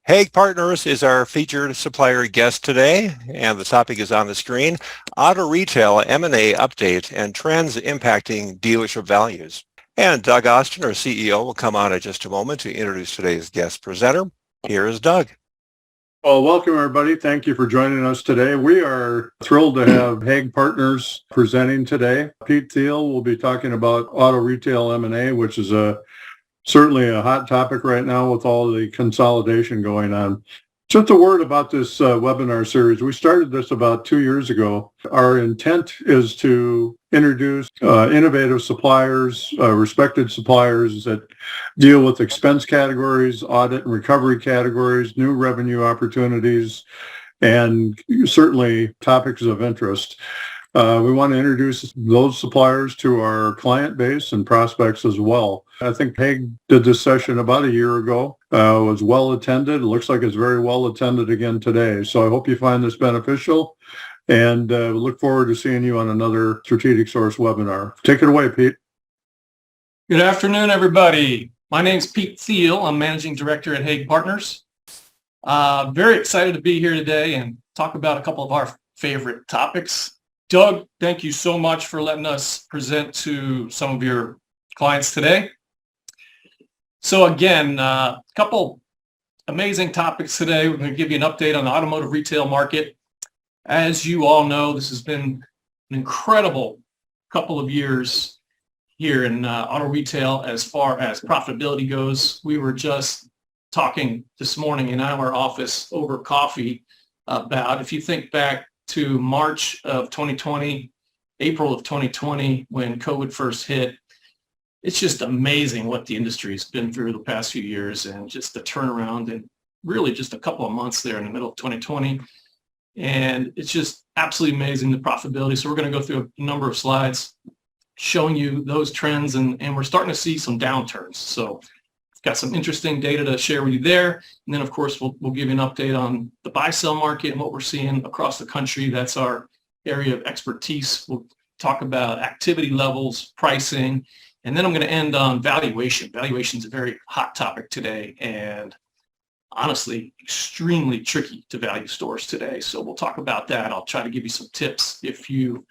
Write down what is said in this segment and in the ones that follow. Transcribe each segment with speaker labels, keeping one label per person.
Speaker 1: Haig Partners is our featured supplier guest today, and the topic is on the screen, auto retail M&A update and trends impacting dealership values. And Doug Austin, our CEO, will come on in just a moment to introduce today's guest presenter. Here is Doug.
Speaker 2: Well, welcome everybody. Thank you for joining us today. We are thrilled to have Haig Partners presenting today. Pete Thiel will be talking about auto retail M&A, which is certainly a hot topic right now with all the consolidation going on. Just a word about this webinar series. We started this about 2 years ago. Our intent is to introduce innovative suppliers, respected suppliers that deal with expense categories, audit and recovery categories, new revenue opportunities, and certainly topics of interest. We want to introduce those suppliers to our client base and prospects as well. I think Haig did this session about a year ago. It was well attended. It looks like it's very well attended again today. So I hope you find this beneficial, and we look forward to seeing you on another Strategic Source webinar. Take it away, Pete.
Speaker 3: Good afternoon, everybody. My name's Pete Thiel. I'm Managing Director at Haig Partners. Very excited to be here today and talk about a couple of our favorite topics. Doug, thank you so much for letting us present to some of your clients today. So again, a couple amazing topics today. We're going to give you an update on the automotive retail market. As you all know, this has been an incredible couple of years here in auto retail as far as profitability goes. We were just talking this morning in our office over coffee about, if you think back to March of 2020, April of 2020, when COVID first hit. It's just amazing what the industry has been through the past few years, and just the turnaround in really just a couple of months there in the middle of 2020. And it's just absolutely amazing, the profitability. So we're going to go through a number of slides showing you those trends, and we're starting to see some downturns. So got some interesting data to share with you there. And then, of course, we'll give you an update on the buy-sell market and what we're seeing across the country. That's our area of expertise. We'll talk about activity levels, pricing, and then I'm going to end on valuation. Valuation is a very hot topic today, and honestly, extremely tricky to value stores today. So we'll talk about that. I'll try to give you some tips if you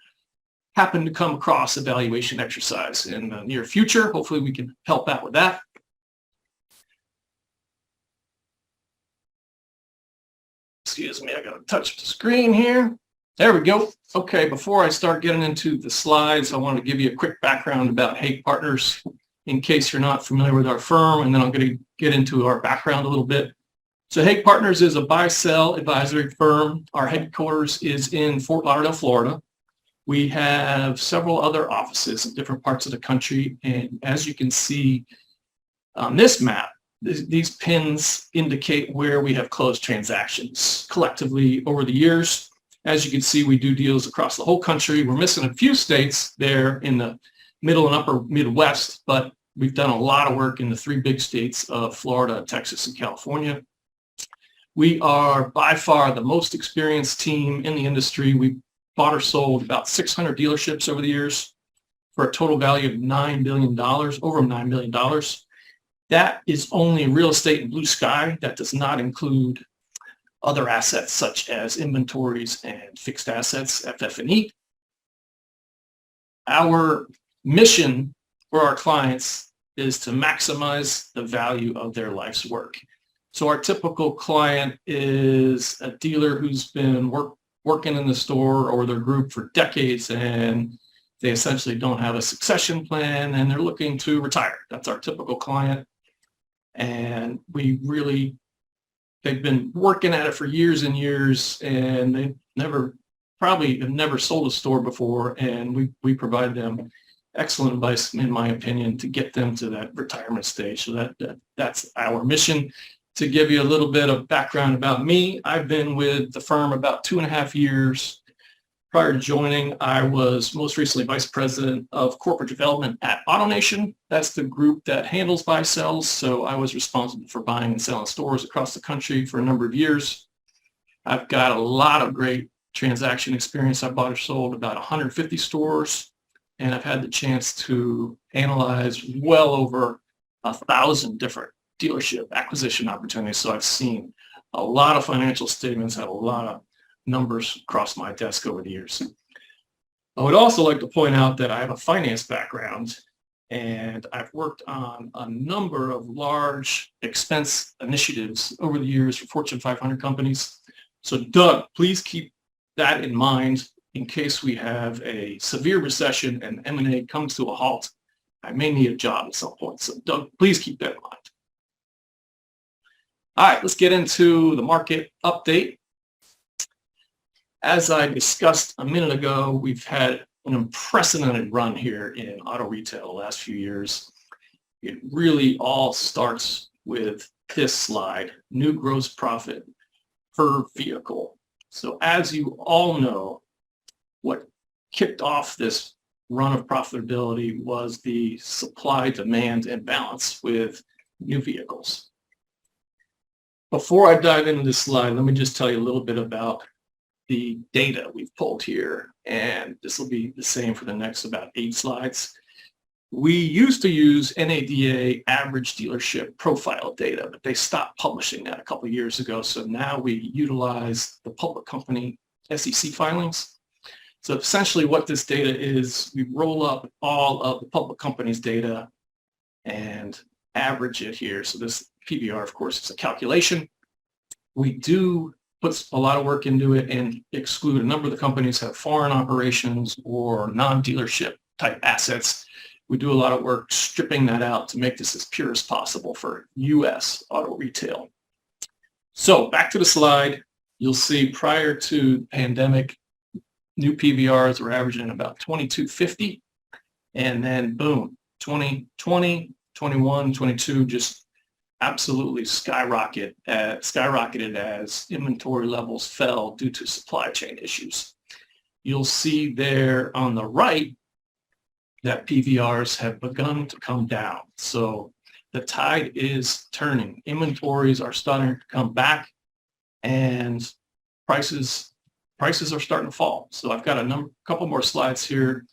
Speaker 3: happen to come across a valuation exercise in the near future. Hopefully we can help out with that. Excuse me, I got to touch the screen here. There we go. Okay, before I start getting into the slides, I want to give you a quick background about Haig Partners in case you're not familiar with our firm, and then I'm going to get into our background a little bit. So Haig Partners is a buy-sell advisory firm. Our headquarters is in Fort Lauderdale, Florida. We have several other offices in different parts of the country, and as you can see on this map, these pins indicate where we have closed transactions collectively over the years. As you can see, we do deals across the whole country. We're missing a few states there in the middle and upper Midwest, but we've done a lot of work in the three big states of Florida, Texas, and California. We are by far the most experienced team in the industry. We bought or sold about 600 dealerships over the years for a total value of $9 billion, over $9 billion. That is only real estate and blue sky. That does not include other assets such as inventories and fixed assets, FF&E. Our mission for our clients is to maximize the value of their life's work. So our typical client is a dealer who's been working in the store or their group for decades, and they essentially don't have a succession plan and they're looking to retire. That's our typical client. And they've been working at it for years and years, and they probably have never sold a store before, and we provide them excellent advice, in my opinion, to get them to that retirement stage. So that's our mission. To give you a little bit of background about me, I've been with the firm about 2.5 years. Prior to joining, I was most recently Vice President of Corporate Development at AutoNation. That's the group that handles buy-sells. So I was responsible for buying and selling stores across the country for a number of years. I've got a lot of great transaction experience. I bought or sold about 150 stores, and I've had the chance to analyze well over 1,000 different dealership acquisition opportunities. So I've seen a lot of financial statements, had a lot of numbers across my desk over the years. I would also like to point out that I have a finance background, and I've worked on a number of large expense initiatives over the years for Fortune 500 companies. So Doug, please keep that in mind in case we have a severe recession and M&A comes to a halt. I may need a job at some point. So Doug, please keep that in mind. All right, let's get into the market update. As I discussed a minute ago, we've had an unprecedented run here in auto retail the last few years. It really all starts with this slide, new gross profit per vehicle. So as you all know, what kicked off this run of profitability was the supply-demand imbalance with new vehicles. Before I dive into this slide, let me just tell you a little bit about the data we've pulled here, and this will be the same for the next about 8 slides. We used to use NADA average dealership profile data, but they stopped publishing that a couple of years ago. So now we utilize the public company SEC filings. So essentially what this data is, we roll up all of the public companies' data and average it here. So this PVR, of course, is a calculation. We do put a lot of work into it and exclude a number of the companies have foreign operations or non-dealership type assets. We do a lot of work stripping that out to make this as pure as possible for U.S. auto retail. So back to the slide, you'll see prior to the pandemic, new PVRs were averaging about 2250, and then boom, 2020, 21, 22 just absolutely skyrocketed as inventory levels fell due to supply chain issues. You'll see there on the right that PVRs have begun to come down. So the tide is turning. Inventories are starting to come back, and prices are starting to fall. So I've got a couple more slides here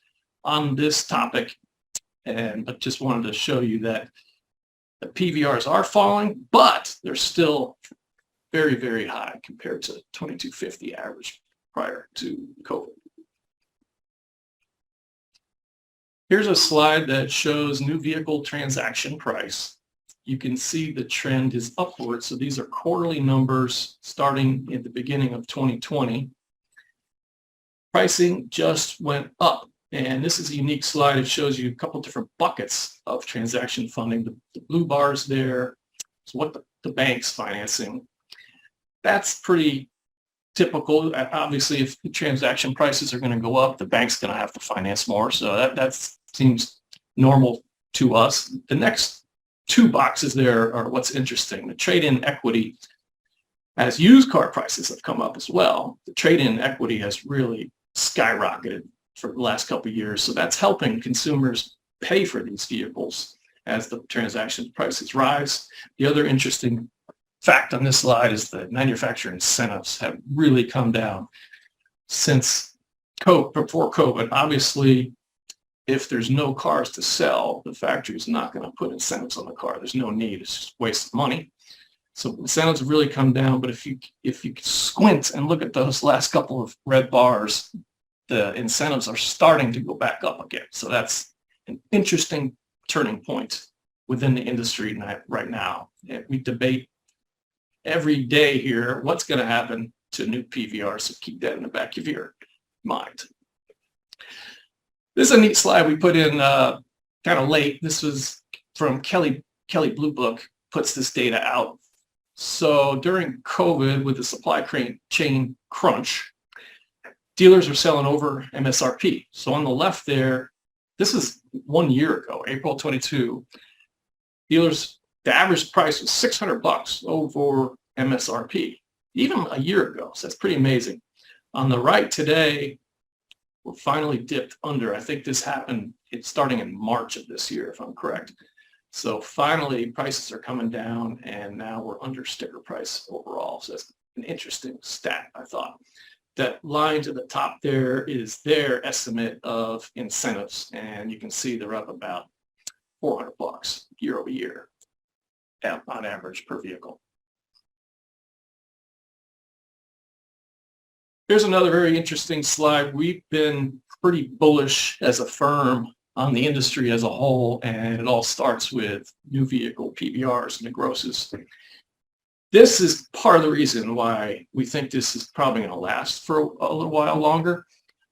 Speaker 3: on this topic, but just wanted to show you that the PVRs are falling, but they're still very, very high compared to 2250 average prior to COVID. Here's a slide that shows new vehicle transaction price. You can see the trend is upward. So these are quarterly numbers starting at the beginning of 2020. Pricing just went up. And this is a unique slide. It shows you a couple different buckets of transaction funding. The blue bars there is what the bank's financing. That's pretty typical. Obviously, if the transaction prices are going to go up, the bank's going to have to finance more. So that seems normal to us. The next 2 boxes there are what's interesting. The trade-in equity, as used car prices have come up as well, the trade-in equity has really skyrocketed for the last couple of years. So that's helping consumers pay for these vehicles as the transaction prices rise. The other interesting fact on this slide is that manufacturer incentives have really come down since before COVID. Obviously, if there's no cars to sell, the factory is not going to put incentives on the car. There's no need. It's just waste of money. So incentives have really come down. But if you squint and look at those last couple of red bars, the incentives are starting to go back up again. So that's an interesting turning point within the industry right now. We debate every day here what's going to happen to new PVR, so keep that in the back of your mind. This is a neat slide we put in kind of late. This was from Kelly Blue Book, puts this data out. So during COVID, with the supply chain crunch, dealers are selling over MSRP. So on the left there, this is 1 year ago, April 22. Dealers, the average price was $600 over MSRP, even a year ago. So that's pretty amazing. On the right today, we're finally dipped under. I think this happened, it's starting in March of this year, if I'm correct. So finally, prices are coming down, and now we're under sticker price overall. So that's an interesting stat, I thought. That line to the top there is their estimate of incentives, and you can see they're up about $400 year over year on average per vehicle. Here's another very interesting slide. We've been pretty bullish as a firm on the industry as a whole, and it all starts with new vehicle PVRs and the grosses. This is part of the reason why we think this is probably going to last for a little while longer.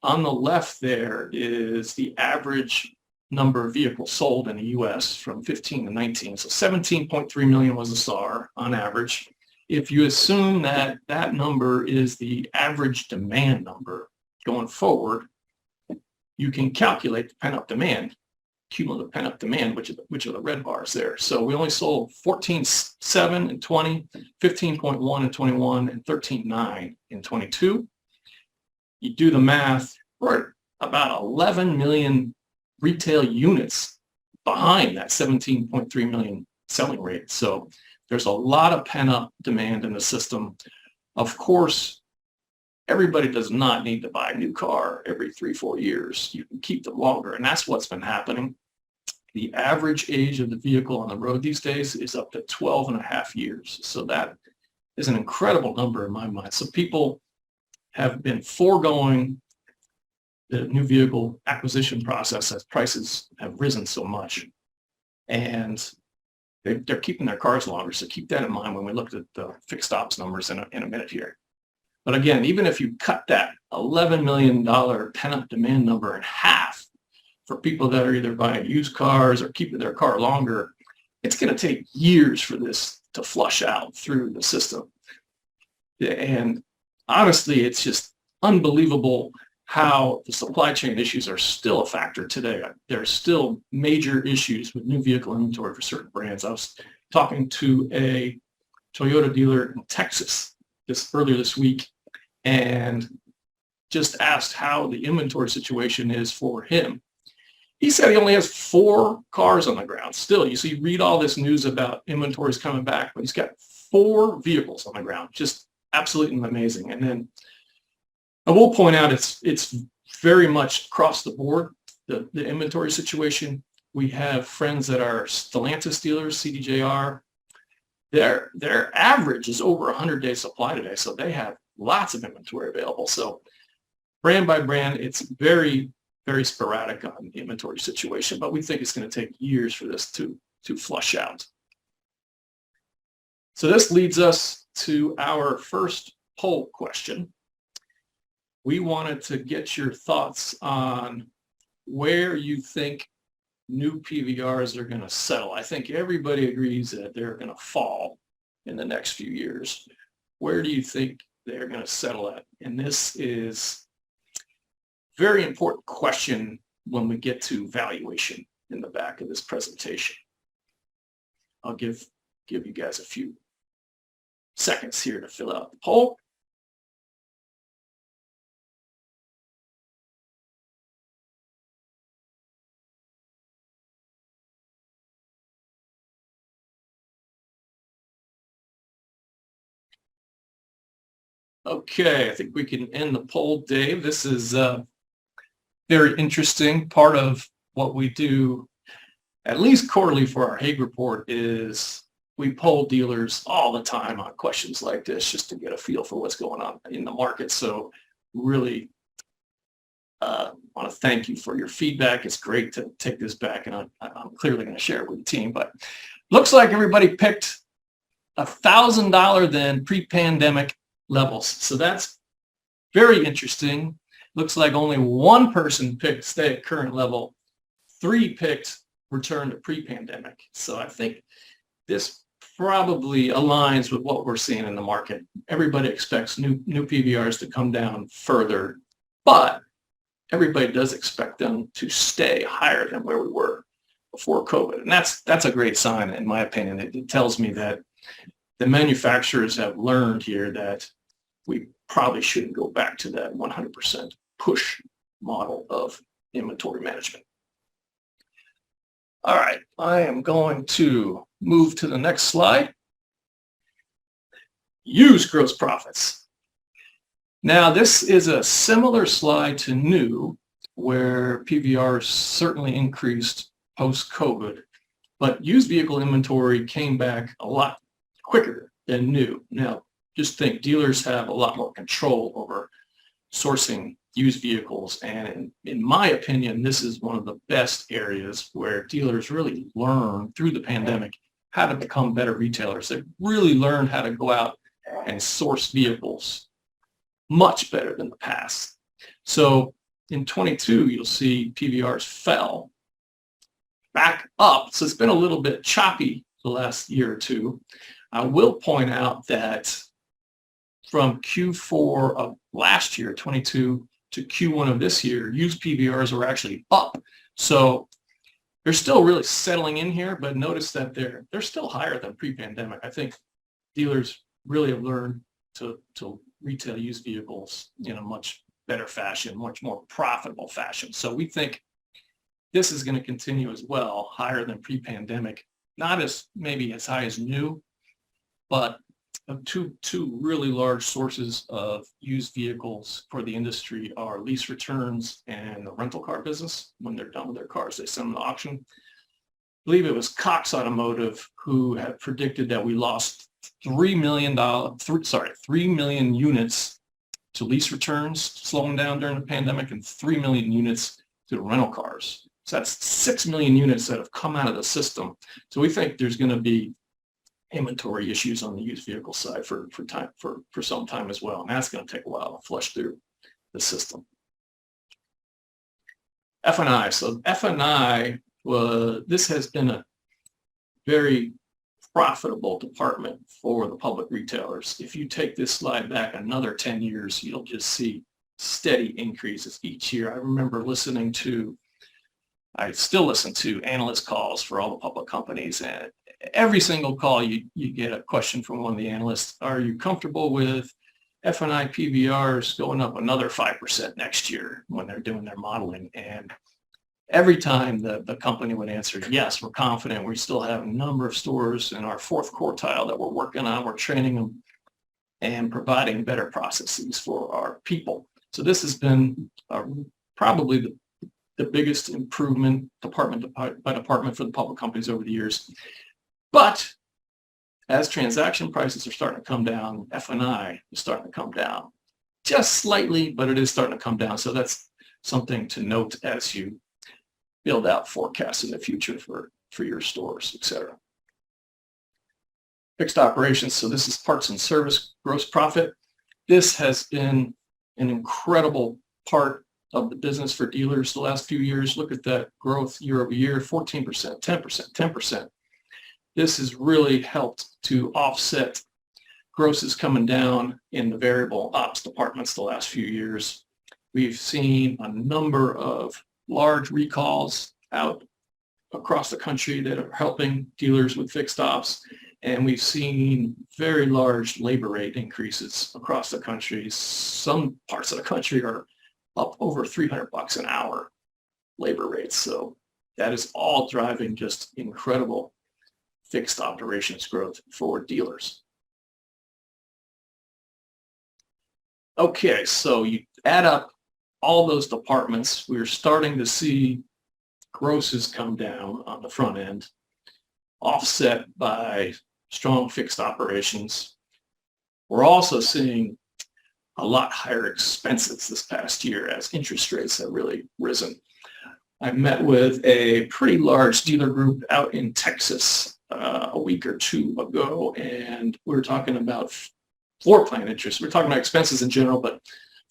Speaker 3: On the left there is the average number of vehicles sold in the U.S. from 15 to 19. So 17.3 million was a SAR on average. If you assume that that number is the average demand number going forward, you can calculate the pent-up demand, cumulative pent-up demand, which are the red bars there. So we only sold 14.7 in 20, 15.1 in 21, and 13.9 in 22. You do the math, we're about 11 million retail units behind that 17.3 million selling rate. So there's a lot of pent-up demand in the system. Of course, everybody does not need to buy a new car every 3-4 years. You can keep them longer, and that's what's been happening. The average age of the vehicle on the road these days is up to 12 and a half years. So that is an incredible number in my mind. So people have been foregoing the new vehicle acquisition process as prices have risen so much. And they're keeping their cars longer. So keep that in mind when we look at the fixed ops numbers in a minute here. But again, even if you cut that $11 million pent-up demand number in half for people that are either buying used cars or keeping their car longer, it's going to take years for this to flush out through the system. And honestly, it's just unbelievable how the supply chain issues are still a factor today. There's still major issues with new vehicle inventory for certain brands. I was talking to a Toyota dealer in Texas earlier this week and just asked how the inventory situation is for him. He said he only has 4 cars on the ground. Still, you read all this news about inventories coming back, but he's got 4 vehicles on the ground. Just absolutely amazing. And then I will point out it's very much across the board, the inventory situation. We have friends that are Stellantis dealers, CDJR. Their average is over 100-day supply today, so they have lots of inventory available. So brand by brand, it's very, very sporadic on the inventory situation, but we think it's going to take years for this to flush out. So this leads us to our first poll question. We wanted to get your thoughts on where you think new PVRs are going to settle. I think everybody agrees that they're going to fall in the next few years. Where do you think they're going to settle at? And this is a very important question when we get to valuation in the back of this presentation. I'll give you guys a few seconds here to fill out the poll. Okay, I think we can end the poll, Dave. This is very interesting. Part of what we do, at least quarterly for our Haig report, is we poll dealers all the time on questions like this just to get a feel for what's going on in the market. So really want to thank you for your feedback. It's great to take this back, and I'm clearly going to share it with the team. But looks like everybody picked $1,000 than pre-pandemic levels. So that's very interesting. Looks like only 1 person picked stay at current level. 3 picked return to pre-pandemic. So I think this probably aligns with what we're seeing in the market. Everybody expects new PVRs to come down further, but everybody does expect them to stay higher than where we were before COVID. And that's a great sign, in my opinion. It tells me that the manufacturers have learned here that we probably shouldn't go back to that 100% push model of inventory management. All right, I am going to move to the next slide. Used gross profits. Now, this is a similar slide to new, where PVR certainly increased post-COVID, but used vehicle inventory came back a lot quicker than new. Now, just think, dealers have a lot more control over sourcing used vehicles. And in my opinion, this is one of the best areas where dealers really learn through the pandemic how to become better retailers. They really learned how to go out and source vehicles much better than the past. So in 22, you'll see PVRs fell back up. So it's been a little bit choppy the last year or two. I will point out that from Q4 of last year, 22, to Q1 of this year, used PVRs were actually up. So they're still really settling in here, but notice that they're still higher than pre-pandemic. I think dealers really have learned to retail used vehicles in a much better fashion, much more profitable fashion. So we think this is going to continue as well, higher than pre-pandemic, not as maybe as high as new, but two really large sources of used vehicles for the industry are lease returns and the rental car business. When they're done with their cars, they send them to auction. I believe it was Cox Automotive who had predicted that we lost 3 million units to lease returns, slowing down during the pandemic, and 3 million units to rental cars. So that's 6 million units that have come out of the system. So we think there's going to be inventory issues on the used vehicle side for some time as well, and that's going to take a while to flush through the system. F&I. So F&I, this has been a very profitable department for the public retailers. If you take this slide back another 10 years, you'll just see steady increases each year. I remember I still listen to analyst calls for all the public companies, and every single call you get a question from one of the analysts. Are you comfortable with F&I PVRs going up another 5% next year when they're doing their modeling? And every time the company would answer, yes, we're confident. We still have a number of stores in our fourth quartile that we're working on. We're training them and providing better processes for our people. So this has been probably the biggest improvement department by department for the public companies over the years. But as transaction prices are starting to come down, F&I is starting to come down just slightly, but it is starting to come down. So that's something to note as you build out forecasts in the future for your stores, et cetera. Fixed operations. So this is parts and service gross profit. This has been an incredible part of the business for dealers the last few years. Look at that growth year over year, 14%, 10%, 10%. This has really helped to offset grosses coming down in the variable ops departments the last few years. We've seen a number of large recalls out across the country that are helping dealers with fixed ops. And we've seen very large labor rate increases across the country. Some parts of the country are up over $300 an hour labor rates. So that is all driving just incredible fixed operations growth for dealers. Okay, so you add up all those departments, we're starting to see grosses come down on the front end, offset by strong fixed operations. We're also seeing a lot higher expenses this past year as interest rates have really risen. I met with a pretty large dealer group out in Texas a week or two ago, and we were talking about floor plan interest. We're talking about expenses in general, but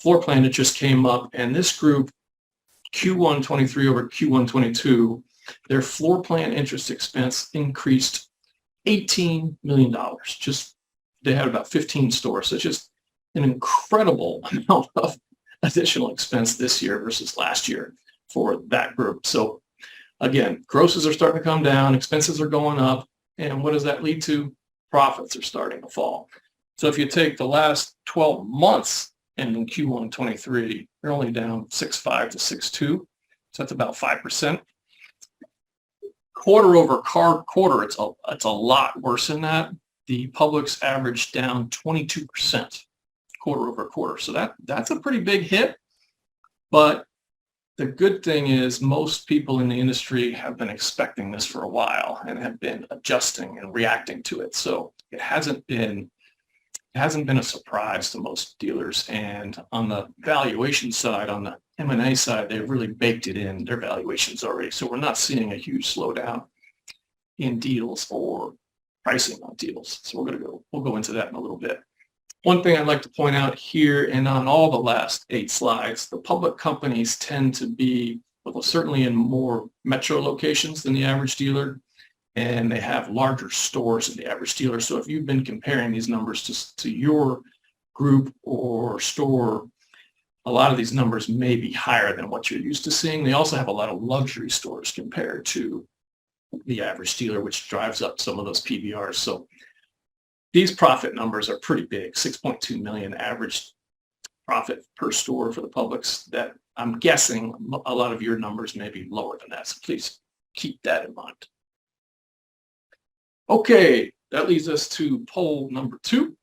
Speaker 3: floor plan interest came up, and this group, Q1 23 over Q1 22, their floor plan interest expense increased $18 million. Just, they had about 15 stores. So it's just an incredible amount of additional expense this year versus last year for that group. So again, grosses are starting to come down, expenses are going up, and what does that lead to? Profits are starting to fall. So if you take the last 12 months ending Q1 23, they're only down 6.5 to 6.2. So that's about 5%. Quarter over quarter, it's a lot worse than that. The public's averaged down 22% quarter over quarter. So that's a pretty big hit. But the good thing is most people in the industry have been expecting this for a while and have been adjusting and reacting to it. So it hasn't been hasn't been a surprise to most dealers. And on the valuation side, on the M&A side, they've really baked it in their valuations already. So we're not seeing a huge slowdown in deals or pricing on deals. So we'll go into that in a little bit. One thing I'd like to point out here, and on all the last 8 slides, the public companies tend to be, well, certainly in more metro locations than the average dealer, and they have larger stores than the average dealer. So if you've been comparing these numbers to your group or store, a lot of these numbers may be higher than what you're used to seeing. They also have a lot of luxury stores compared to the average dealer, which drives up some of those PVRs. So these profit numbers are pretty big, 6.2 million average profit per store for the publics. That I'm guessing a lot of your numbers may be lower than that. So please keep that in mind. Okay, that leads us to poll number 2.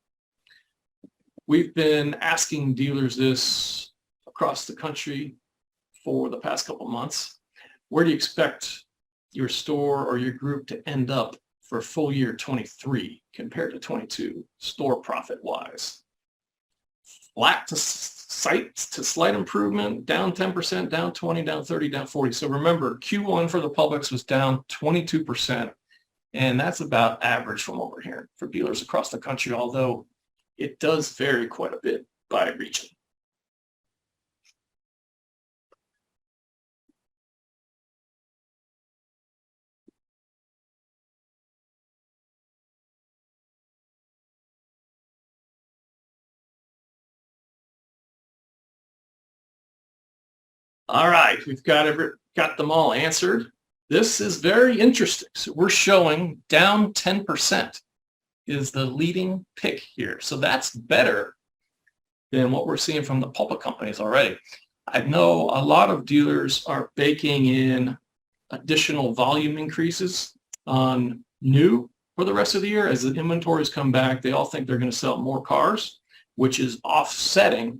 Speaker 3: We've been asking dealers this across the country for the past couple months. Where do you expect your store or your group to end up for full year 23 compared to 22, store profit wise? Flat to slight improvement, down 10%, down 20, down 30, down 40. So remember, Q1 for the publics was down 22%. And that's about average from what we're hearing for dealers across the country, although it does vary quite a bit by region. All right, we've got them all answered. This is very interesting. So we're showing down 10% is the leading pick here. So that's better than what we're seeing from the public companies already. I know a lot of dealers are baking in additional volume increases on new for the rest of the year. As the inventories come back, they all think they're going to sell more cars, which is offsetting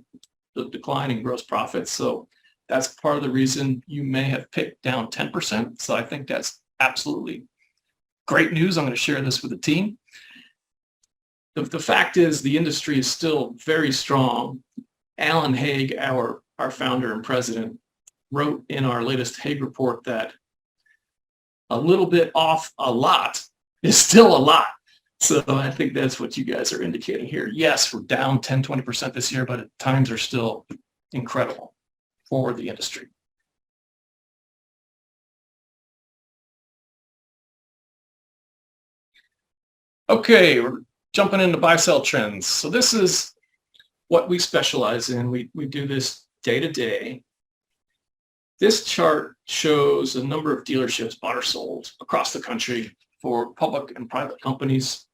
Speaker 3: the decline in gross profits. So that's part of the reason you may have picked down 10%. So I think that's absolutely great news. I'm going to share this with the team. The fact is the industry is still very strong. Alan Haig, our founder and president, wrote in our latest Haig report that a little bit off a lot is still a lot. So I think that's what you guys are indicating here. Yes, we're down 10, 20% this year, but times are still incredible for the industry. Okay, we're jumping into buy-sell trends. So this is what we specialize in. We do this day to day. This chart shows a number of dealerships bought or sold across the country for public and private companies.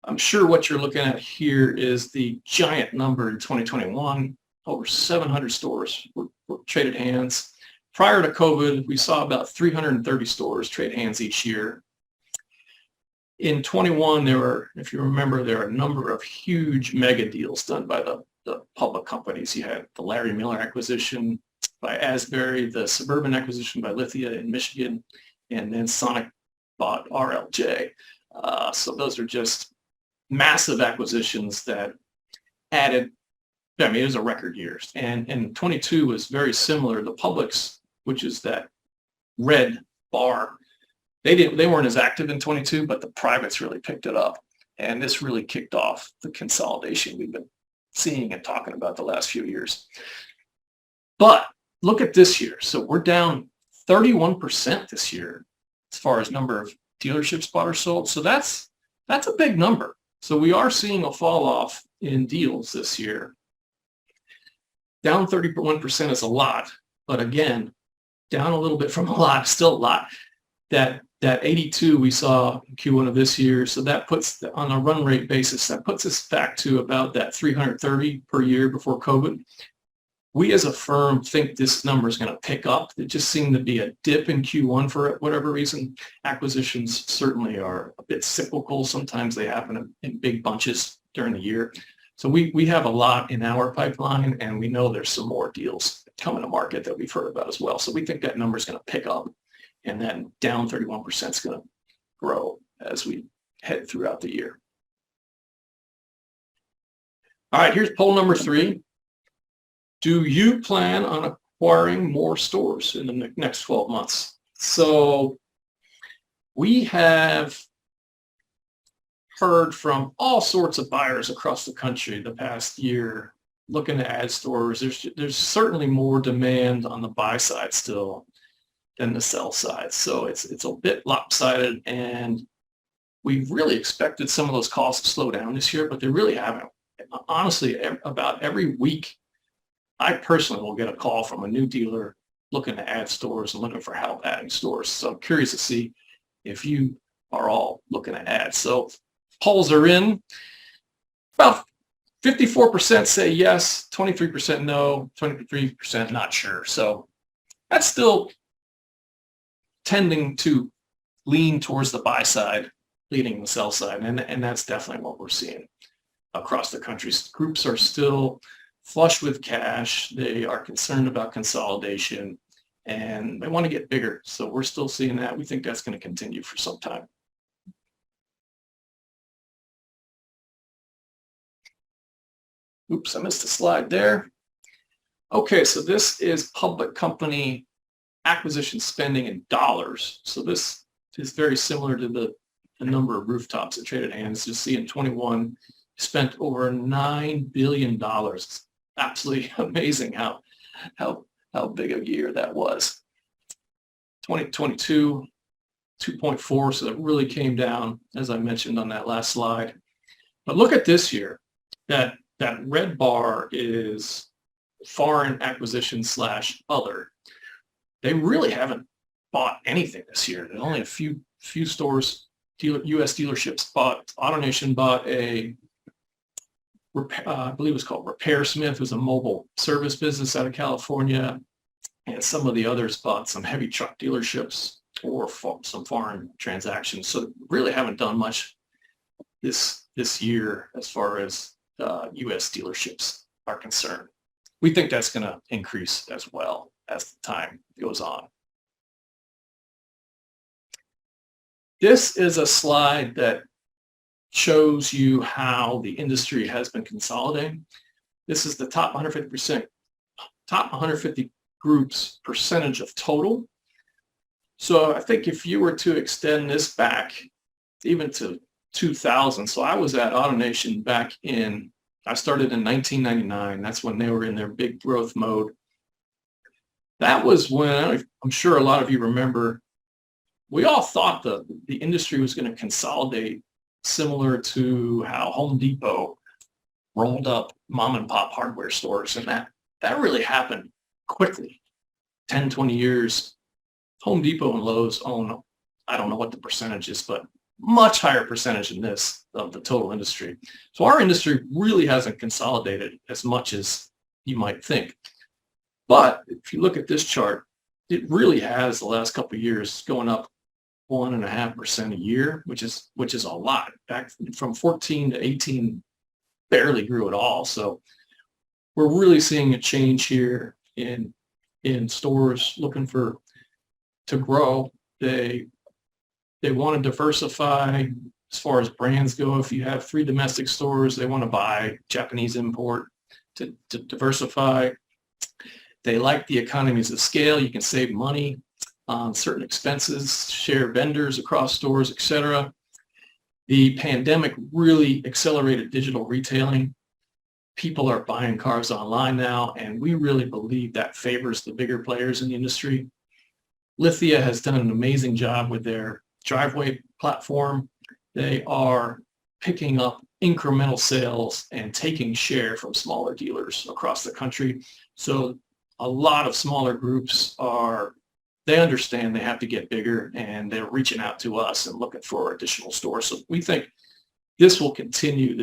Speaker 3: I'm sure what you're looking at here is the giant number in 2021. Over 700 stores were traded hands. Prior to COVID, we saw about 330 stores trade hands each year. In 21, there were, if you remember, there are a number of huge mega deals done by the public companies. You had the Larry Miller acquisition by Asbury, the Suburban acquisition by Lithia in Michigan, and then Sonic bought RLJ. So those are just massive acquisitions that added, I mean, it was a record year. And 22 was very similar. The publics, which is that red bar, they weren't as active in 22, but the privates really picked it up. And this really kicked off the consolidation we've been seeing and talking about the last few years. But look at this year. So we're down 31% this year as far as number of dealerships bought or sold. So that's a big number. So we are seeing a fall off in deals this year. Down 31% is a lot, but again, down a little bit from a lot, still a lot. That 82 we saw in Q1 of this year, so that puts, on a run rate basis, that puts us back to about that 330 per year before COVID. We as a firm think this number is going to pick up. It just seemed to be a dip in Q1 for whatever reason. Acquisitions certainly are a bit cyclical. Sometimes they happen in big bunches during the year. So we have a lot in our pipeline, and we know there's some more deals coming to market that we've heard about as well. So we think that number is going to pick up, and then down 31% is going to grow as we head throughout the year. All right, here's poll number 3. Do you plan on acquiring more stores in the next 12 months? So we have heard from all sorts of buyers across the country the past year looking to add stores. There's certainly more demand on the buy side still than the sell side. So it's a bit lopsided, and we really expected some of those costs to slow down this year, but they really haven't. Honestly, about every week, I personally will get a call from a new dealer looking to add stores and looking for help adding stores. So I'm curious to see if you are all looking to add. So polls are in. About 54% say yes, 23% no, 23% not sure. So that's still tending to lean towards the buy side, leading the sell side. And that's definitely what we're seeing across the country. Groups are still flush with cash. They are concerned about consolidation, and they want to get bigger. So we're still seeing that. We think that's going to continue for some time. Oops, I missed a slide there. Okay, so this is public company acquisition spending in dollars. So this is very similar to the number of rooftops that traded hands. You see in 21, spent over $9 billion. It's absolutely amazing how big a year that was. 2022, 2.4, so it really came down, as I mentioned on that last slide. But look at this year. That red bar is foreign acquisition / other. They really haven't bought anything this year. There's only a few stores. U.S. dealerships bought. AutoNation bought a, I believe it was called Repair Smith. It was a mobile service business out of California. And some of the others bought some heavy truck dealerships or some foreign transactions. So really haven't done much this year as far as U.S. dealerships are concerned. We think that's going to increase as well as the time goes on. This is a slide that shows you how the industry has been consolidating. This is the top 150 groups percentage of total. So I think if you were to extend this back even to 2000, so I was at AutoNation back I started in 1999. That's when they were in their big growth mode. That was when, I'm sure a lot of you remember, we all thought the industry was going to consolidate similar to how Home Depot rolled up mom and pop hardware stores. And that really happened quickly. 10, 20 years. Home Depot and Lowe's own, I don't know what the percentage is, but much higher percentage than this of the total industry. So our industry really hasn't consolidated as much as you might think. But if you look at this chart, it really has the last couple of years going up 1.5% a year, which is a lot. Back from 14 to 18, barely grew at all. So we're really seeing a change here in stores looking to grow. They want to diversify as far as brands go. If you have 3 domestic stores, they want to buy Japanese import to diversify. They like the economies of scale. You can save money on certain expenses, share vendors across stores, etc. The pandemic really accelerated digital retailing. People are buying cars online now, and we really believe that favors the bigger players in the industry. Lithia has done an amazing job with their driveway platform. They are picking up incremental sales and taking share from smaller dealers across the country. So a lot of smaller groups they understand they have to get bigger, and they're reaching out to us and looking for additional stores. So we think this will continue,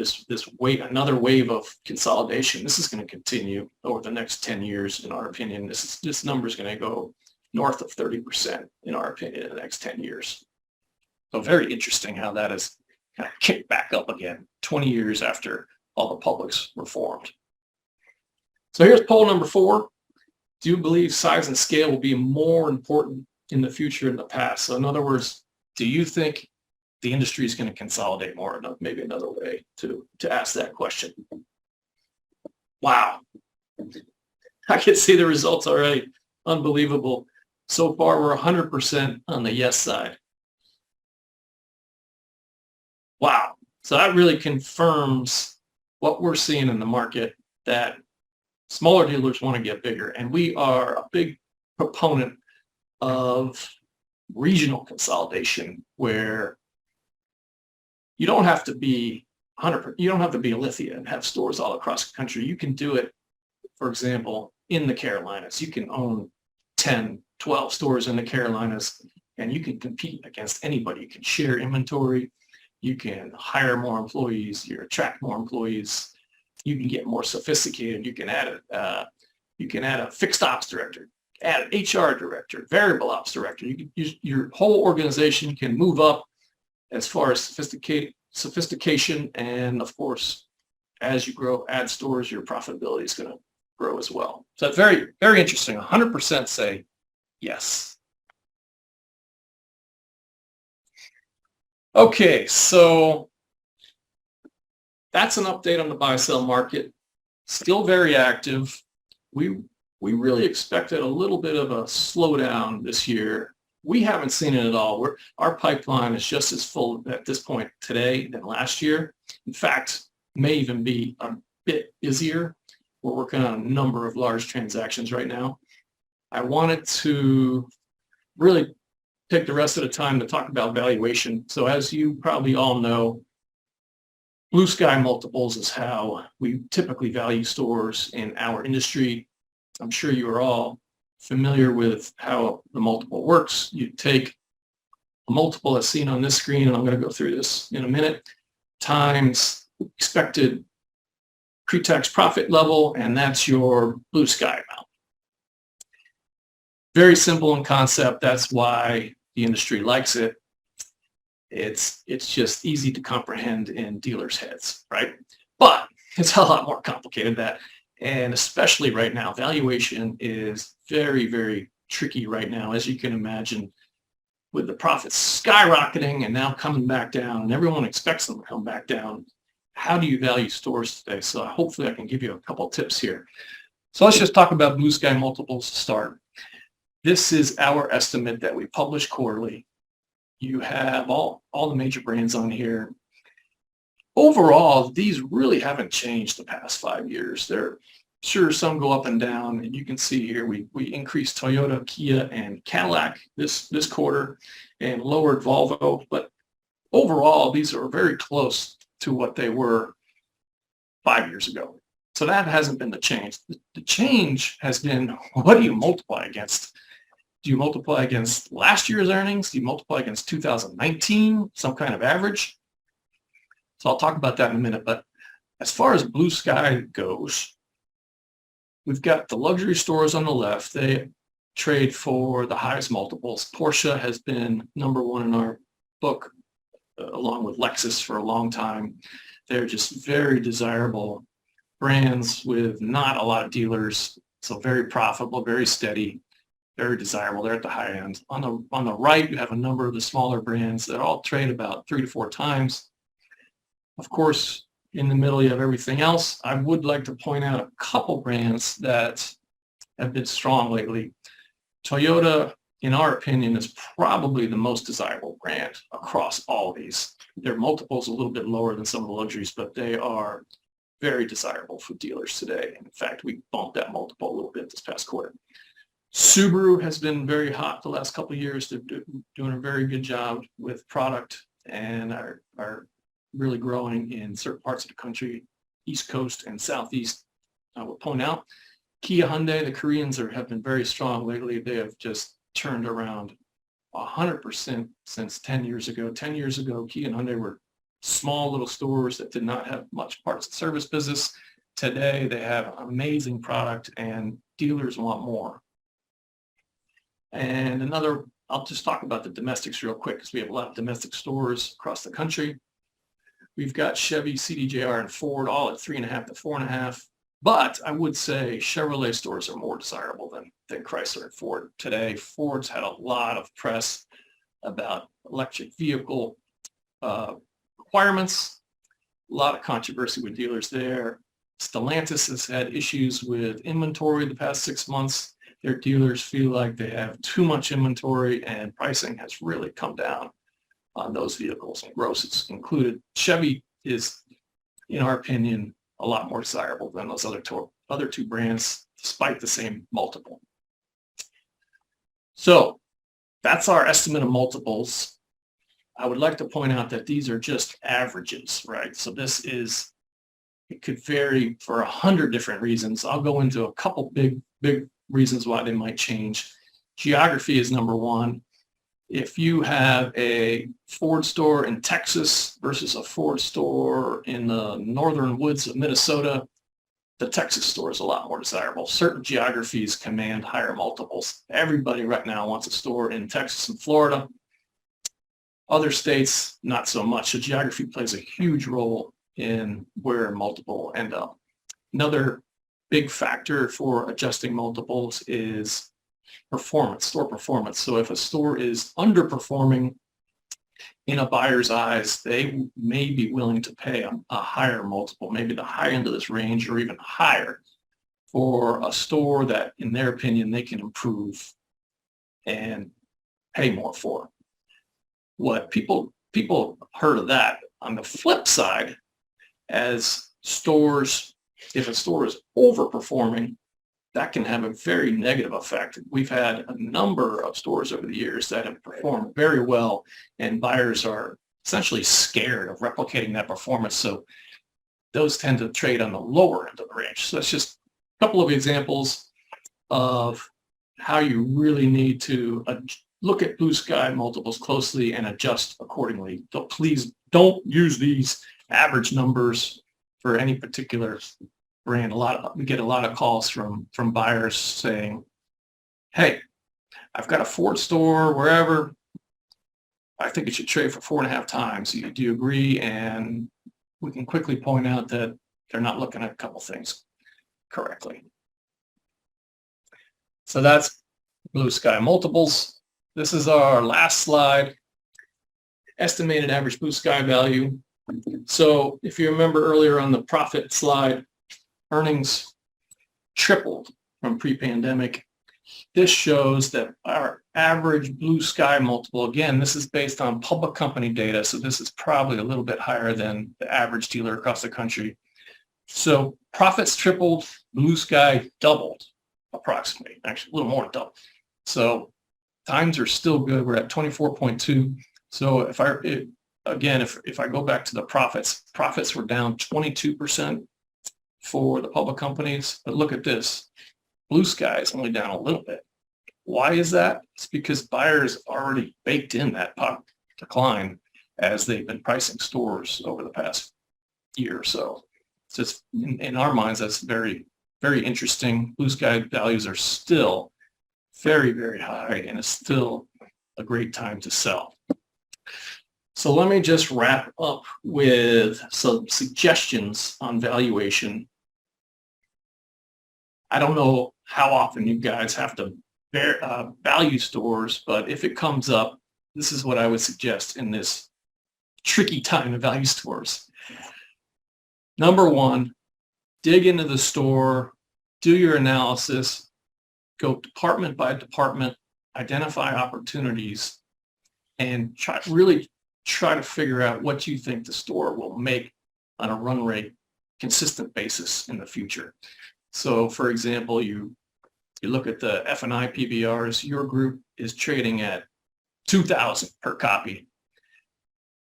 Speaker 3: another wave of consolidation. This is going to continue over the next 10 years, in our opinion. This number is going to go north of 30%, in our opinion, in the next 10 years. So very interesting how that has kind of kicked back up again 20 years after all the publics were formed. So here's poll number 4. Do you believe size and scale will be more important in the future than the past? So in other words, do you think the industry is going to consolidate more? Maybe another way to ask that question. Wow. I can see the results already. Unbelievable. So far, we're 100% on the yes side. Wow. So that really confirms what we're seeing in the market, that smaller dealers want to get bigger. And we are a big proponent of regional consolidation, where you don't have to be 100%, you don't have to be a Lithia and have stores all across the country. You can do it, for example, in the Carolinas. You can own 10, 12 stores in the Carolinas, and you can compete against anybody. You can share inventory. You can hire more employees. You attract more employees. You can get more sophisticated. You can add a fixed ops director, add an HR director, variable ops director. Your whole organization can move up as far as sophistication, and of course, as you grow, add stores, your profitability is going to grow as well. So that's very, very interesting. 100% say yes. Okay, so that's an update on the buy-sell market. Still very active. We really expected a little bit of a slowdown this year. We haven't seen it at all. Our pipeline is just as full at this point today than last year. In fact, may even be a bit busier. We're working on a number of large transactions right now. I wanted to really take the rest of the time to talk about valuation. So as you probably all know, blue sky multiples is how we typically value stores in our industry. I'm sure you are all familiar with how the multiple works. You take a multiple as seen on this screen, and I'm going to go through this in a minute, times expected pre-tax profit level, and that's your blue sky amount. Very simple in concept. That's why the industry likes it. It's just easy to comprehend in dealers' heads, right? But it's a lot more complicated than that. And especially right now, valuation is very, very tricky right now, as you can imagine, with the profits skyrocketing and now coming back down, and everyone expects them to come back down. How do you value stores today? So hopefully I can give you a couple of tips here. So let's just talk about blue sky multiples to start. This is our estimate that we publish quarterly. You have all the major brands on here. Overall, these really haven't changed the past 5 years. They're sure some go up and down, and you can see here we increased Toyota, Kia, and Cadillac this quarter, and lowered Volvo. But overall, these are very close to what they were 5 years ago. So that hasn't been the change. The change has been, what do you multiply against? Do you multiply against last year's earnings? Do you multiply against 2019, some kind of average? So I'll talk about that in a minute. But as far as blue sky goes, we've got the luxury stores on the left. They trade for the highest multiples. Porsche has been number one in our book, along with Lexus, for a long time. They're just very desirable brands with not a lot of dealers, so very profitable, very steady, very desirable. They're at the high end. On the right, you have a number of the smaller brands that all trade about 3 to 4 times. Of course, in the middle, you have everything else. I would like to point out a couple brands that have been strong lately. Toyota, in our opinion, is probably the most desirable brand across all of these. Their multiples a little bit lower than some of the luxuries, but they are very desirable for dealers today. In fact, we bumped that multiple a little bit this past quarter. Subaru has been very hot the last couple of years. They're doing a very good job with product and are really growing in certain parts of the country, East Coast and Southeast. I will point out Kia, Hyundai, the Koreans have been very strong lately. They have just turned around 100% since 10 years ago. 10 years ago, Kia and Hyundai were small little stores that did not have much parts and service business. Today, they have amazing product and dealers want more. And I'll just talk about the domestics real quick because we have a lot of domestic stores across the country. We've got Chevy, CDJR, and Ford all at 3.5 to 4.5. But I would say Chevrolet stores are more desirable than Chrysler and Ford today. Ford's had a lot of press about electric vehicle requirements, a lot of controversy with dealers there. Stellantis has had issues with inventory the past 6 months. Their dealers feel like they have too much inventory, and pricing has really come down on those vehicles, and grosses included. Chevy is, in our opinion, a lot more desirable than those other two brands, despite the same multiple. So that's our estimate of multiples. I would like to point out that these are just averages, right? So it could vary for 100 different reasons. I'll go into a couple big reasons why they might change. Geography is number one. If you have a Ford store in Texas versus a Ford store in the northern woods of Minnesota, the Texas store is a lot more desirable. Certain geographies command higher multiples. Everybody right now wants a store in Texas and Florida. Other states, not so much. So geography plays a huge role in where a multiple end up. Another big factor for adjusting multiples is performance, store performance. So if a store is underperforming in a buyer's eyes, they may be willing to pay a higher multiple, maybe the high end of this range or even higher, for a store that, in their opinion, they can improve and pay more for. What people heard of that. On the flip side, as stores, if a store is overperforming, that can have a very negative effect. We've had a number of stores over the years that have performed very well, and buyers are essentially scared of replicating that performance. So those tend to trade on the lower end of the range. So that's just a couple of examples of how you really need to look at blue sky multiples closely and adjust accordingly. So please don't use these average numbers for any particular brand. We get a lot of calls from buyers saying, hey, I've got a Ford store wherever. I think it should trade for 4.5 times. Do you agree? And we can quickly point out that they're not looking at a couple things correctly. So that's blue sky multiples. This is our last slide, estimated average blue sky value. So if you remember earlier on the profit slide, earnings tripled from pre-pandemic. This shows that our average blue sky multiple, again, this is based on public company data, so this is probably a little bit higher than the average dealer across the country. So profits tripled, blue sky doubled, approximately, actually a little more than double. So times are still good. We're at 24.2. So if I go back to the profits were down 22% for the public companies. But look at this. Blue sky is only down a little bit. Why is that? It's because buyers already baked in that decline as they've been pricing stores over the past year or so. It's just, in our minds, that's very, very interesting. Blue sky values are still very, very high, and it's still a great time to sell. So let me just wrap up with some suggestions on valuation. I don't know how often you guys have to value stores, but if it comes up, this is what I would suggest in this tricky time to value stores. Number one, dig into the store, do your analysis, go department by department, identify opportunities, and really try to figure out what you think the store will make on a run rate consistent basis in the future. So for example, you look at the F&I PVRs, your group is trading at 2,000 per copy.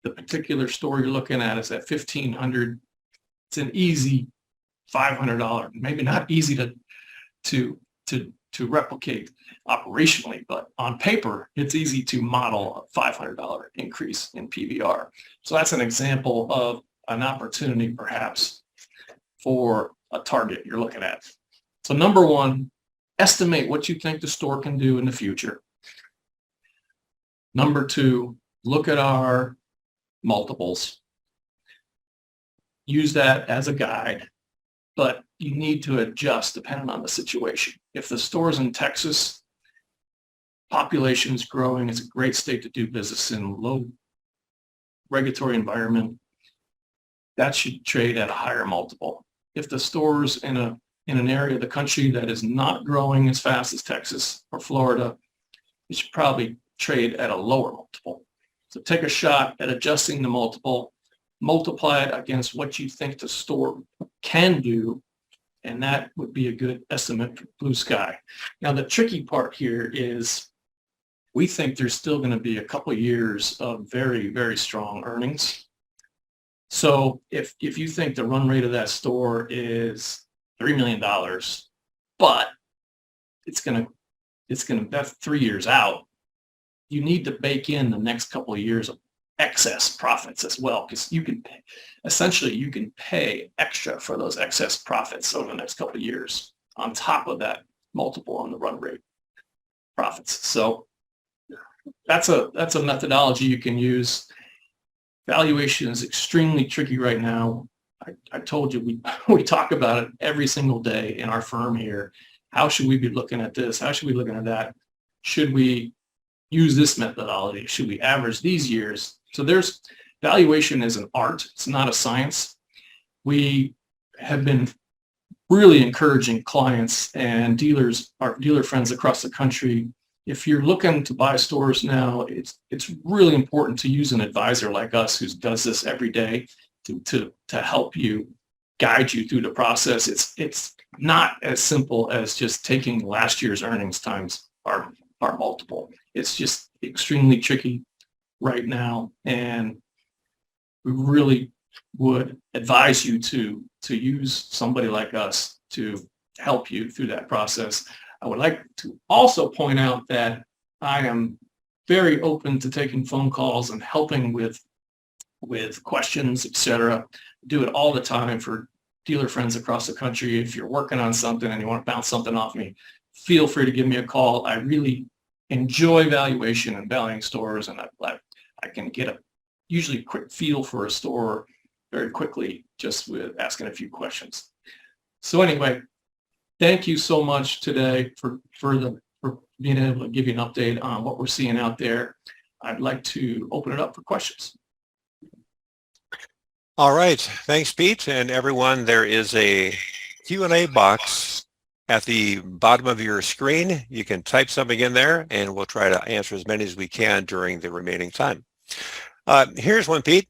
Speaker 3: The particular store you're looking at is at 1,500. It's an easy $500, maybe not easy to replicate operationally, but on paper, it's easy to model a $500 increase in PVR. So that's an example of an opportunity perhaps for a target you're looking at. So number one, estimate what you think the store can do in the future. Number two, look at our multiples. Use that as a guide, but you need to adjust depending on the situation. If the store's in Texas, population is growing, it's a great state to do business in, low regulatory environment, that should trade at a higher multiple. if the store's in an area of the country that is not growing as fast as Texas or Florida, you should probably trade at a lower multiple. So take a shot at adjusting the multiple, multiply it against what you think the store can do, and that would be a good estimate for blue sky. Now, the tricky part here is we think there's still going to be a couple of years of very, very strong earnings. So if you think the run rate of that store is $3 million, but it's going to that's 3 years out, you need to bake in the next couple of years of excess profits as well, because you can pay extra for those excess profits over the next couple of years on top of that multiple on the run rate profits. So that's a methodology you can use. Valuation is extremely tricky right now. I told you we talk about it every single day in our firm here. How should we be looking at this? How should we be looking at that? Should we use this methodology? Should we average these years? So valuation is an art. It's not a science. We have been really encouraging clients and dealers, our dealer friends across the country. If you're looking to buy stores now, it's really important to use an advisor like us who does this every day to help you, guide you through the process. It's not as simple as just taking last year's earnings times our multiple. It's just extremely tricky right now, and we really would advise you to use somebody like us to help you through that process. I would like to also point out that I am very open to taking phone calls and helping with questions, etc. Do it all the time for dealer friends across the country. If you're working on something and you want to bounce something off me, feel free to give me a call. I really enjoy valuation and valuing stores, and I can get a usually quick feel for a store very quickly just with asking a few questions. So anyway, thank you so much today for being able to give you an update on what we're seeing out there. I'd like to open it up for questions.
Speaker 1: All right. Thanks, Pete. And everyone, there is a Q&A box at the bottom of your screen. You can type something in there, and we'll try to answer as many as we can during the remaining time. Here's one, Pete.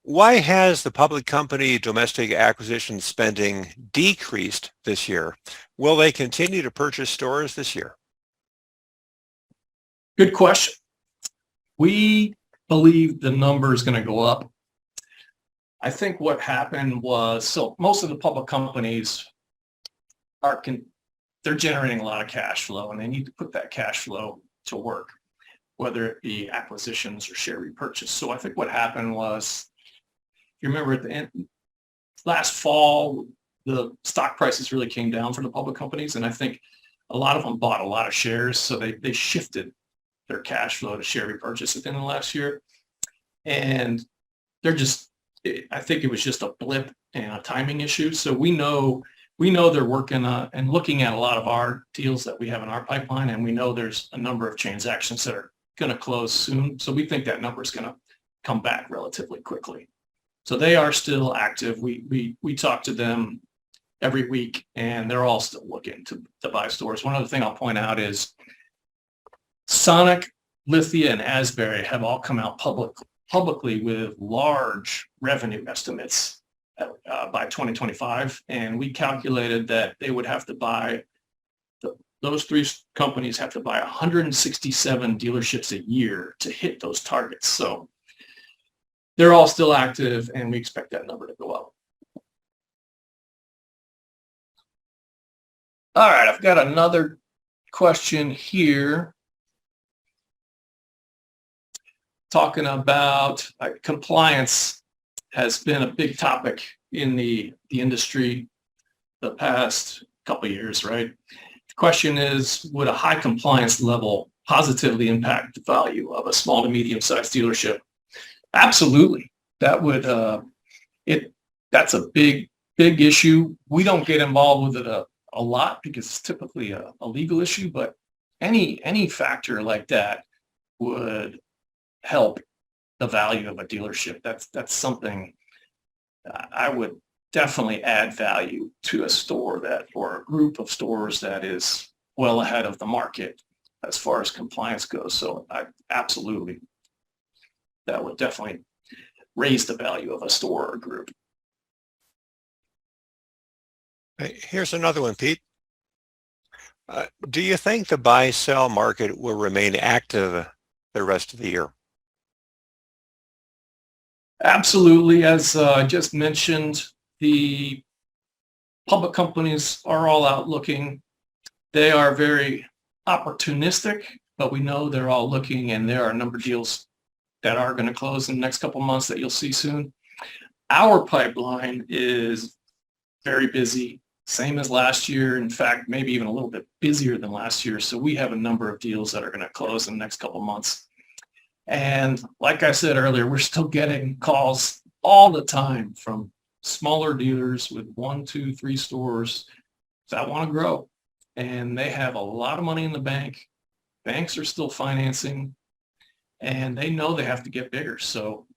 Speaker 1: Why has the public company domestic acquisition spending decreased this year? Will they continue to purchase stores this year?
Speaker 3: Good question. We believe the number is going to go up. I think what happened was, so most of the public companies they're generating a lot of cash flow, and they need to put that cash flow to work, whether it be acquisitions or share repurchase. So I think what happened was, you remember at the end, last fall, the stock prices really came down for the public companies, and I think a lot of them bought a lot of shares, so they shifted their cash flow to share repurchase at the end of last year. And I think it was just a blip and a timing issue. So we know they're working and looking at a lot of our deals that we have in our pipeline, and we know there's a number of transactions that are going to close soon. So we think that number is going to come back relatively quickly. So they are still active. We talk to them every week, and they're all still looking to buy stores. One other thing I'll point out is Sonic, Lithia, and Asbury have all come out publicly with large revenue estimates by 2025, and we calculated that they would have to buy, those three companies have to buy 167 dealerships a year to hit those targets. So they're all still active, and we expect that number to go up. All right, I've got another question here talking about compliance has been a big topic in the industry the past couple of years, right? The question is, would a high compliance level positively impact the value of a small to medium-sized dealership? Absolutely. That would that's a big issue. We don't get involved with it a lot because it's typically a legal issue, but any factor like that would help the value of a dealership. That's something I would definitely add value to a store that, or a group of stores that is well ahead of the market as far as compliance goes. So absolutely, that would definitely raise the value of a store or group.
Speaker 1: Here's another one, Pete. Do you think the buy-sell market will remain active the rest of the year?
Speaker 3: Absolutely. As I just mentioned, the public companies are all out looking. They are very opportunistic, but we know they're all looking, and there are a number of deals that are going to close in the next couple of months that you'll see soon. Our pipeline is very busy, same as last year. In fact, maybe even a little bit busier than last year. So we have a number of deals that are going to close in the next couple of months. And like I said earlier, we're still getting calls all the time from smaller dealers with 1, 2, 3 stores that want to grow. And they have a lot of money in the bank. Banks are still financing, and they know they have to get bigger. So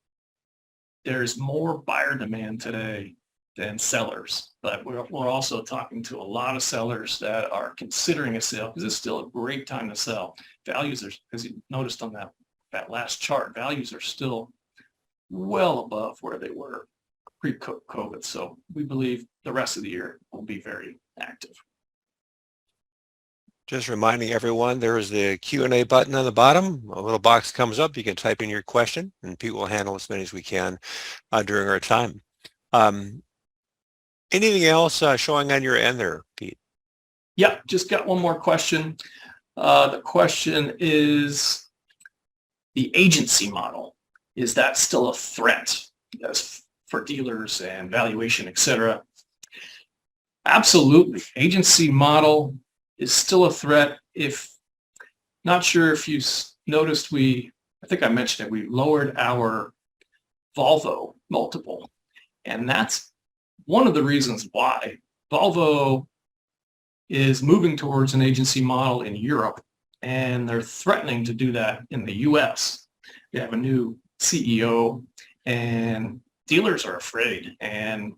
Speaker 3: there's more buyer demand today than sellers. But we're also talking to a lot of sellers that are considering a sale, because it's still a great time to sell. Values are, as you noticed on that last chart, values are still well above where they were pre-COVID. So we believe the rest of the year will be very active.
Speaker 1: Just reminding everyone, there is the Q&A button on the bottom. A little box comes up. You can type in your question, and Pete will handle as many as we can during our time. Anything else showing on your end there, Pete?
Speaker 3: Yeah, just got one more question. The question is, the agency model, is that still a threat as for dealers and valuation, et cetera? Absolutely. Agency model is still a threat. Not sure if you noticed, I think I mentioned it, we lowered our Volvo multiple. And that's one of the reasons why. Volvo is moving towards an agency model in Europe, and they're threatening to do that in the US. They have a new CEO, and dealers are afraid. And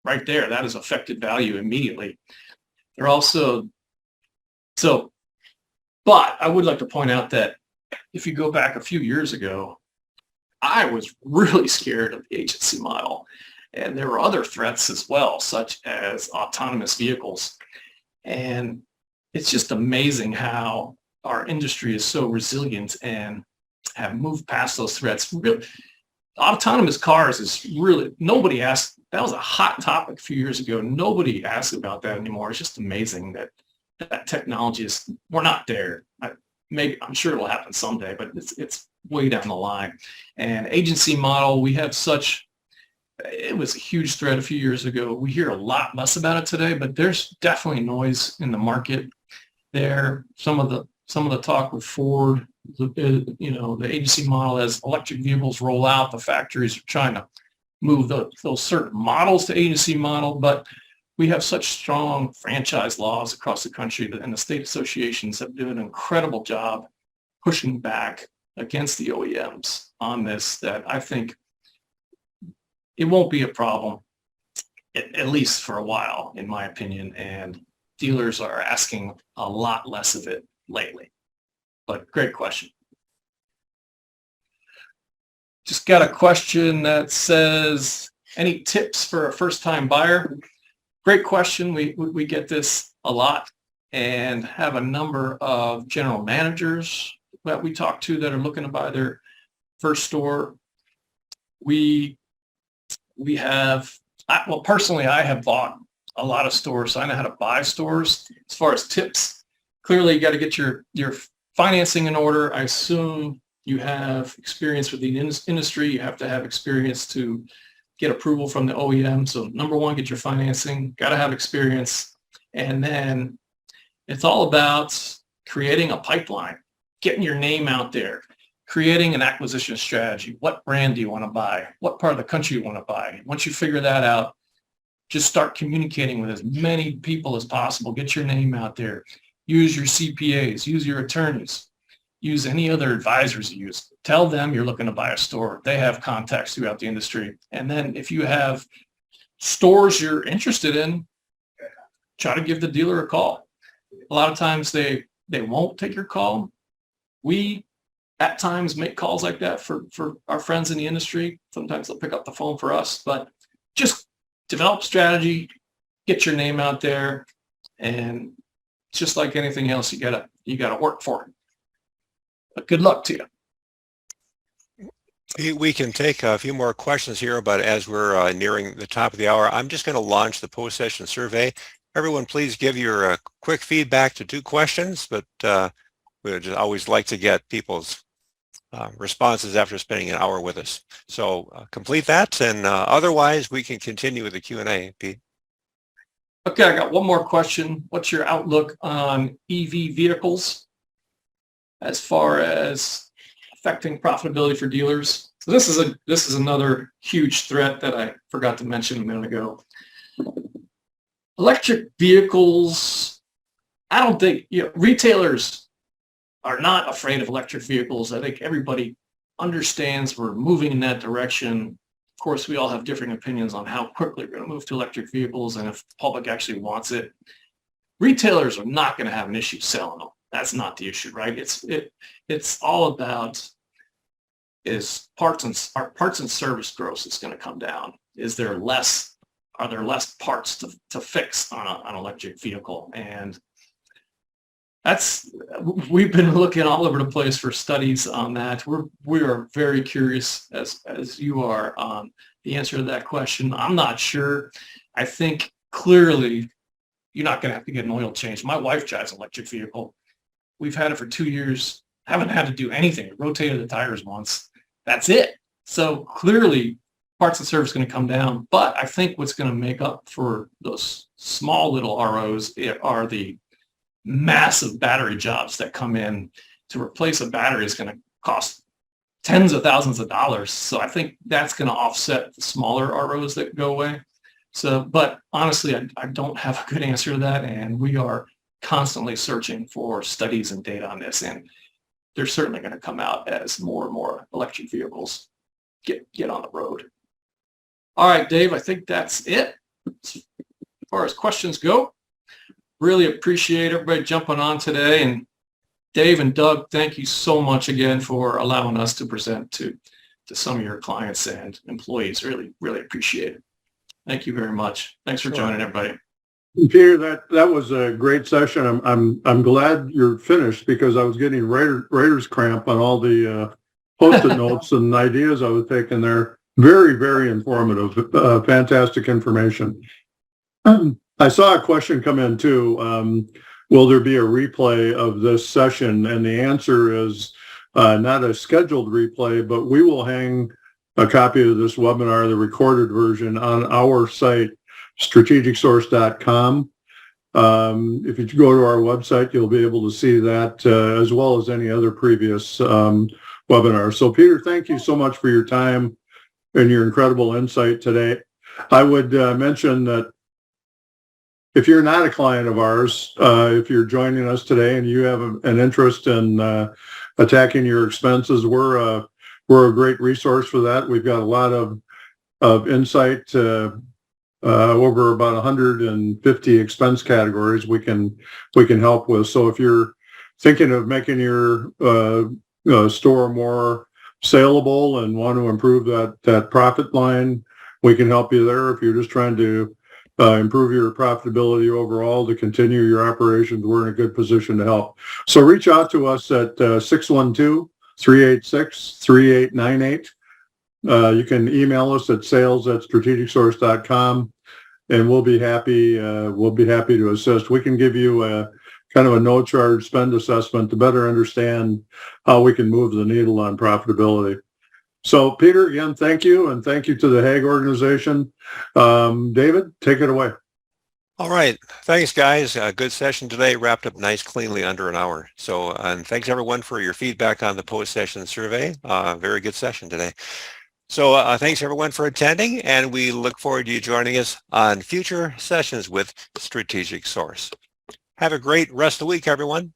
Speaker 3: right there, that has affected value immediately. They're also, but I would like to point out that if you go back a few years ago, I was really scared of the agency model. And there were other threats as well, such as autonomous vehicles. And it's just amazing how our industry is so resilient and have moved past those threats. Really, autonomous cars is really, nobody asked, that was a hot topic a few years ago. Nobody asks about that anymore. It's just amazing that that technology is, we're not there. I'm sure it'll happen someday, but it's way down the line. And agency model, it was a huge threat a few years ago. We hear a lot less about it today, but there's definitely noise in the market there. Some of the talk with Ford, the agency model, as electric vehicles roll out, the factories are trying to move those certain models to agency model, but we have such strong franchise laws across the country, and the state associations have done an incredible job pushing back against the OEMs on this, that I think it won't be a problem, at least for a while, in my opinion, and dealers are asking a lot less of it lately. But great question. Just got a question that says, any tips for a first-time buyer? Great question. We get this a lot, and have a number of general managers that we talk to that are looking to buy their first store. Personally, I have bought a lot of stores, so I know how to buy stores. As far as tips, clearly you got to get your financing in order. I assume you have experience with the industry. You have to have experience to get approval from the OEM. So number one, get your financing, got to have experience. And then it's all about creating a pipeline, getting your name out there, creating an acquisition strategy. What brand do you want to buy? What part of the country you want to buy? Once you figure that out, just start communicating with as many people as possible. Get your name out there. Use your CPAs, use your attorneys, use any other advisors you use. Tell them you're looking to buy a store. They have contacts throughout the industry. And then if you have stores you're interested in, try to give the dealer a call. A lot of times they won't take your call. We at times make calls like that for our friends in the industry. Sometimes they'll pick up the phone for us, but just develop strategy, get your name out there, and just like anything else, you gotta work for it. But good luck to you.
Speaker 1: We can take a few more questions here, but as we're nearing the top of the hour, I'm just going to launch the post-session survey. Everyone, please give your quick feedback to 2 questions, but we just always like to get people's responses after spending an hour with us. So complete that, and otherwise we can continue with the Q&A, Pete.
Speaker 3: Okay, I got one more question. What's your outlook on EV vehicles as far as affecting profitability for dealers? So this is another huge threat that I forgot to mention a minute ago. Electric vehicles, I don't think, retailers are not afraid of electric vehicles. I think everybody understands we're moving in that direction. Of course, we all have different opinions on how quickly we're going to move to electric vehicles and if the public actually wants it. Retailers are not going to have an issue selling them. That's not the issue, right? It's all about our parts and service gross is going to come down. Are there less parts to fix on an electric vehicle? And we've been looking all over the place for studies on that. We are very curious as you are on the answer to that question. I'm not sure. I think clearly you're not going to have to get an oil change. My wife drives an electric vehicle. We've had it for 2 years. Haven't had to do anything. Rotated the tires once. That's it. So clearly parts and service is going to come down. But I think what's going to make up for those small little ROs are the massive battery jobs that come in. To replace a battery is going to cost tens of thousands of dollars. So I think that's going to offset the smaller ROs that go away. So, but honestly, I don't have a good answer to that. And we are constantly searching for studies and data on this. And they're certainly going to come out as more and more electric vehicles get on the road. All right, Dave, I think that's it as far as questions go. Really appreciate everybody jumping on today. And Dave and Doug, thank you so much again for allowing us to present to some of your clients and employees. Really, really appreciate it. Thank you very much. Thanks for joining, everybody.
Speaker 2: Peter, that was a great session. I'm glad you're finished because I was getting writer's cramp on all the post-it notes and ideas I was taking there. Very, very informative. Fantastic information. I saw a question come in too. Will there be a replay of this session? And the answer is not a scheduled replay, but we will hang a copy of this webinar, the recorded version, on our site, strategicsource.com. If you go to our website, you'll be able to see that as well as any other previous webinar. So Peter, thank you so much for your time and your incredible insight today. I would mention that if you're not a client of ours, if you're joining us today and you have an interest in attacking your expenses, we're a great resource for that. We've got a lot of insight over about 150 expense categories we can help with. So if you're thinking of making your store more saleable and want to improve that profit line, we can help you there. If you're just trying to improve your profitability overall to continue your operations, we're in a good position to help. So reach out to us at 612-386-3898. You can email us at sales@strategicsource.com, and we'll be happy to assist. We can give you a kind of a no charge spend assessment to better understand how we can move the needle on profitability. So Peter, again, thank you, and thank you to the Haig organization. David, take it away.
Speaker 1: All right. Thanks, guys. A good session today. Wrapped up nice, cleanly under an hour. So, and thanks everyone for your feedback on the post-session survey. Very good session today. So thanks everyone for attending, and we look forward to you joining us on future sessions with Strategic Source. Have a great rest of the week, everyone.